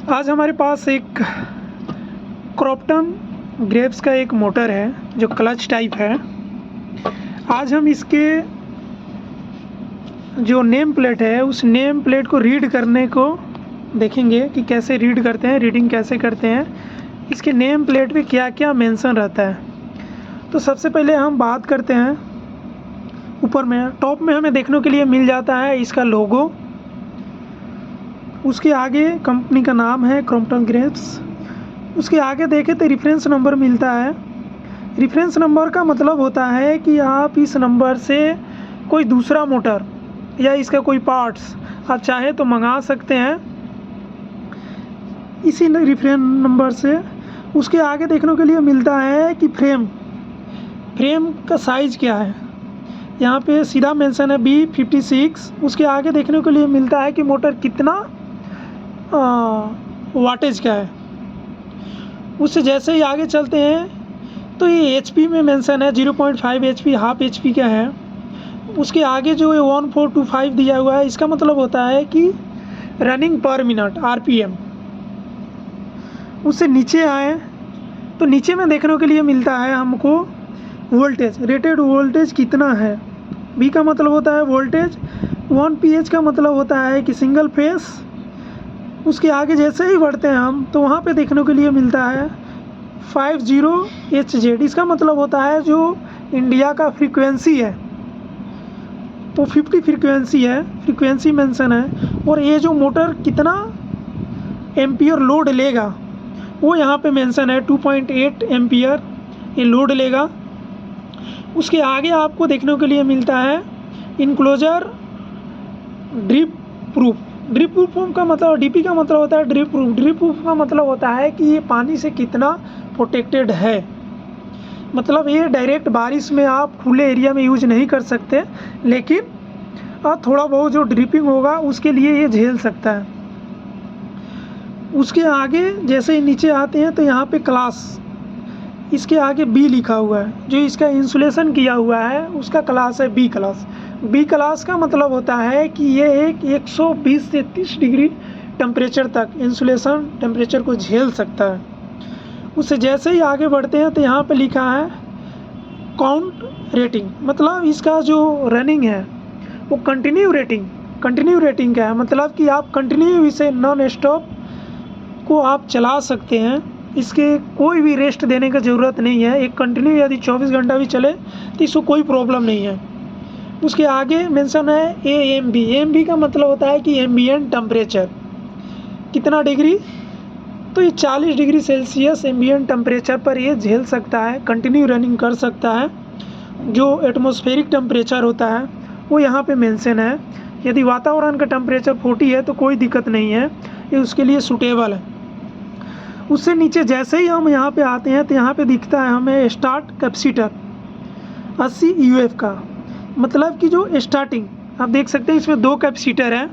आज हमारे पास एक क्रॉम्पटन ग्रेव्स का एक मोटर है जो क्लच टाइप है। आज हम इसके जो नेम प्लेट है उस नेम प्लेट को रीड करने को देखेंगे कि कैसे रीड करते हैं, रीडिंग कैसे करते हैं, इसके नेम प्लेट पे क्या क्या मेंशन रहता है। तो सबसे पहले हम बात करते हैं, ऊपर में टॉप में हमें देखने के लिए मिल जाता है इसका लोगो, उसके आगे कंपनी का नाम है क्रॉम्पटन ग्रेव्स। उसके आगे देखें तो रेफरेंस नंबर मिलता है। रेफरेंस नंबर का मतलब होता है कि आप इस नंबर से कोई दूसरा मोटर या इसका कोई पार्ट्स आप चाहे तो मंगा सकते हैं इसी रेफरेंस नंबर से। उसके आगे देखने के लिए मिलता है कि फ्रेम का साइज़ क्या है, यहाँ पे सीधा मेंशन है B56। उसके आगे देखने के लिए मिलता है कि मोटर कितना वाटेज का है। उससे जैसे ही आगे चलते हैं तो ये HP में मेंशन है, 0.5 HP, हाफ HP का है। उसके आगे जो 1425 दिया हुआ है, इसका मतलब होता है कि रनिंग पर मिनट RPM। उससे नीचे आए तो नीचे में देखने के लिए मिलता है हमको वोल्टेज, रेटेड वोल्टेज कितना है। V का मतलब होता है वोल्टेज, 1 pH का मतलब होता है कि सिंगल फेस। उसके आगे जैसे ही बढ़ते हैं हम तो वहाँ पे देखने के लिए मिलता है 50HZ। इसका मतलब होता है जो इंडिया का फ्रीक्वेंसी है वो 50 फ्रीक्वेंसी मेंशन है। और ये जो मोटर कितना एम्पियर लोड लेगा वो यहाँ पे मेंशन है, 2.8 एम्पियर ये लोड लेगा। उसके आगे आपको देखने के लिए मिलता है enclosure drip proof. Drip proof का मतलब DP का मतलब होता है ड्रिप प्रूफ। ड्रिप प्रूफ का मतलब होता है कि ये पानी से कितना प्रोटेक्टेड है। मतलब ये डायरेक्ट बारिश में आप खुले एरिया में यूज नहीं कर सकते, लेकिन थोड़ा बहुत जो ड्रिपिंग होगा उसके लिए ये झेल सकता है। उसके आगे जैसे ही नीचे आते हैं तो यहाँ पे क्लास, इसके आगे B लिखा हुआ है। जो इसका इंसुलेशन किया हुआ है उसका क्लास है B क्लास। B क्लास का मतलब होता है कि ये एक 120 से 30 डिग्री टेम्परेचर तक इंसुलेशन टेम्परेचर को झेल सकता है। उससे जैसे ही आगे बढ़ते हैं तो यहाँ पे लिखा है काउंट रेटिंग। मतलब इसका जो रनिंग है वो कंटिन्यू रेटिंग का है। मतलब कि आप कंटिन्यू इसे नॉन स्टॉप को आप चला सकते हैं, इसके कोई भी रेस्ट देने का ज़रूरत नहीं है। एक कंटिन्यू यदि 24 घंटा भी चले तो इसको कोई प्रॉब्लम नहीं है। उसके आगे मेंशन है AMB का मतलब होता है कि एम्बिएंट टेम्परेचर कितना डिग्री, तो ये 40 डिग्री सेल्सियस एम्बिएंट टेम्परेचर पर ये झेल सकता है, कंटिन्यू रनिंग कर सकता है। जो एटमॉस्फेरिक टेम्परेचर होता है वो यहाँ पे मेंशन है। यदि वातावरण का टेम्परेचर 40 है तो कोई दिक्कत नहीं है, ये उसके लिए सूटेबल है। उससे नीचे जैसे ही हम यहाँ पे आते हैं तो यहाँ पे दिखता है हमें स्टार्ट कैपेसिटर 80 UF का। मतलब कि जो स्टार्टिंग आप देख सकते हैं इसमें 2 कैपेसिटर हैं,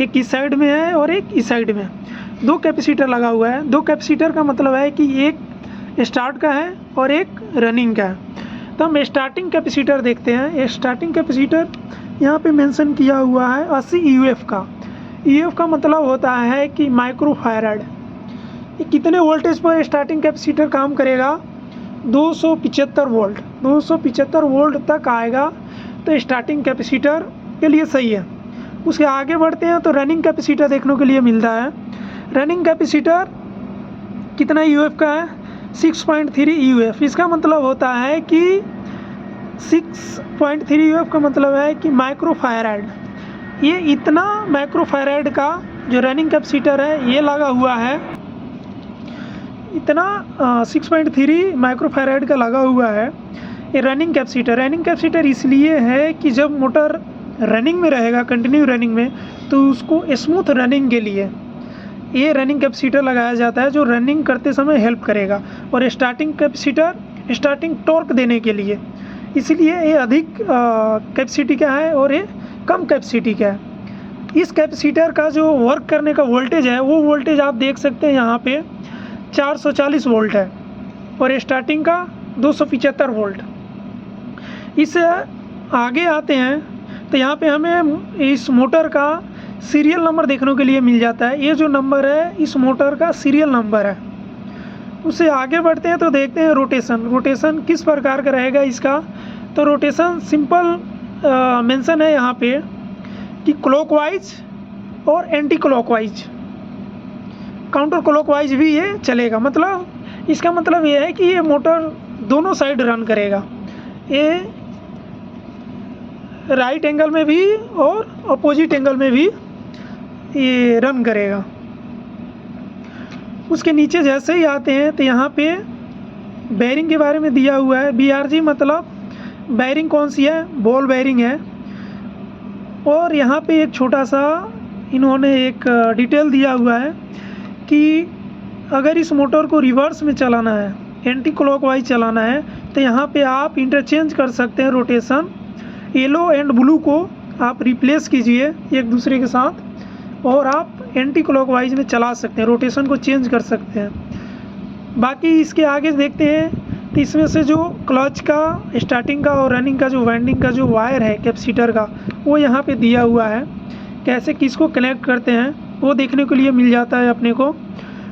एक इस साइड में है और एक इस साइड में। 2 कैपेसिटर लगा हुआ है। 2 कैपेसिटर का मतलब है कि एक स्टार्ट का है और एक रनिंग का है। तो हम स्टार्टिंग कैपेसिटर देखते हैं। स्टार्टिंग कैपेसिटर यहाँ पे मेंशन किया हुआ है 80 UF का। UF का मतलब होता है कि माइक्रोफैराड। ये कितने वोल्टेज पर स्टार्टिंग कैपेसिटर काम करेगा, 275 वोल्ट तक आएगा तो स्टार्टिंग कैपेसिटर के लिए सही है। उसके आगे बढ़ते हैं तो रनिंग कैपेसिटर देखने के लिए मिलता है। रनिंग कैपेसिटर कितना UF का है, 6.3 UF। इसका मतलब होता है कि 6.3 UF का मतलब है कि माइक्रोफैराड। ये इतना माइक्रोफैराड का जो रनिंग कैपेसिटर है ये लगा हुआ है, इतना 6.3 माइक्रोफैराड का लगा हुआ है ये रनिंग कैपेसिटर इसलिए है कि जब मोटर रनिंग में रहेगा, कंटिन्यू रनिंग में, तो उसको स्मूथ रनिंग के लिए ये रनिंग कैपेसिटर लगाया जाता है जो रनिंग करते समय हेल्प करेगा। और स्टार्टिंग कैपेसिटर स्टार्टिंग टॉर्क देने के लिए, इसलिए ये अधिक कैपेसिटी का है और ये कम कैपेसिटी का है। इस कैपेसिटर का जो वर्क करने का वोल्टेज है वो वोल्टेज आप देख सकते हैं यहाँ पे 440 वोल्ट है और स्टार्टिंग का 275 वोल्ट। इससे आगे आते हैं तो यहाँ पे हमें इस मोटर का सीरियल नंबर देखने के लिए मिल जाता है। ये जो नंबर है इस मोटर का सीरियल नंबर है। उससे आगे बढ़ते हैं तो देखते हैं रोटेशन किस प्रकार का रहेगा इसका। तो रोटेशन सिंपल मेंशन है यहाँ पे कि क्लॉकवाइज और एंटी क्लॉकवाइज, काउंटर क्लॉकवाइज भी ये चलेगा। मतलब इसका मतलब ये है कि ये मोटर दोनों साइड रन करेगा, ये राइट एंगल में भी और अपोजिट एंगल में भी ये रन करेगा। उसके नीचे जैसे ही आते हैं तो यहाँ पे बेयरिंग के बारे में दिया हुआ है। BRG मतलब बेयरिंग कौन सी है, बॉल बेयरिंग है। और यहाँ पे एक छोटा सा इन्होंने एक डिटेल दिया हुआ है कि अगर इस मोटर को रिवर्स में चलाना है, एंटी क्लॉकवाइज चलाना है, तो यहाँ पे आप इंटरचेंज कर सकते हैं रोटेशन। येलो एंड ब्लू को आप रिप्लेस कीजिए एक दूसरे के साथ और आप एंटी क्लॉकवाइज में चला सकते हैं, रोटेशन को चेंज कर सकते हैं। बाकी इसके आगे देखते हैं तो इसमें से जो क्लच का स्टार्टिंग का और रनिंग का जो वाइंडिंग का जो वायर है कैपेसिटर का, वो यहाँ पे दिया हुआ है। कैसे किसको कनेक्ट करते हैं वो देखने के लिए मिल जाता है अपने को।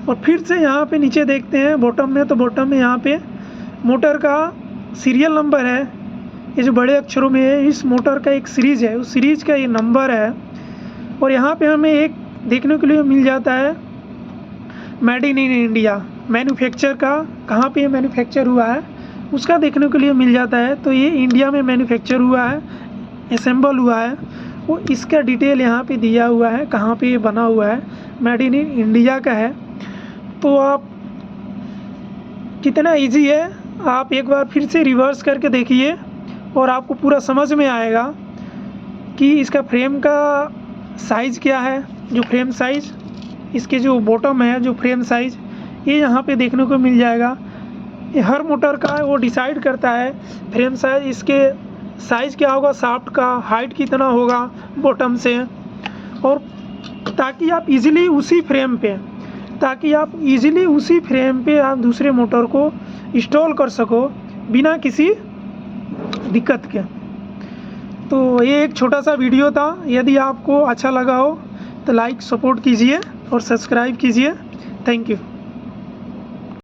और फिर से यहाँ पे नीचे देखते हैं बॉटम में, तो बॉटम में यहाँ पे मोटर का सीरियल नंबर है, ये जो बड़े अक्षरों में है। इस मोटर का एक सीरीज़ है, उस सीरीज़ का ये नंबर है। और यहाँ पे हमें एक देखने के लिए मिल जाता है मेड इन इंडिया, मैन्युफैक्चर का कहाँ पे मैन्युफैक्चर हुआ है उसका देखने के लिए मिल जाता है। तो ये इंडिया में मैन्युफैक्चर हुआ है, असेंबल हुआ है, वो इसका डिटेल यहाँ पे दिया हुआ है कहाँ पे ये बना हुआ है, मेड इन इंडिया का है। तो आप कितना इजी है, आप एक बार फिर से रिवर्स करके देखिए और आपको पूरा समझ में आएगा कि इसका फ्रेम का साइज़ क्या है। जो फ्रेम साइज़, इसके जो बॉटम है जो फ्रेम साइज़, ये यहाँ पे देखने को मिल जाएगा। ये हर मोटर का वो डिसाइड करता है फ्रेम साइज़, इसके साइज़ क्या होगा, शाफ्ट का हाइट कितना होगा बॉटम से, और ताकि आप इजीली उसी फ्रेम पे आप दूसरे मोटर को इंस्टॉल कर सको बिना किसी दिक्कत के। तो ये एक छोटा सा वीडियो था। यदि आपको अच्छा लगा हो तो लाइक सपोर्ट कीजिए और सब्सक्राइब कीजिए। Thank you.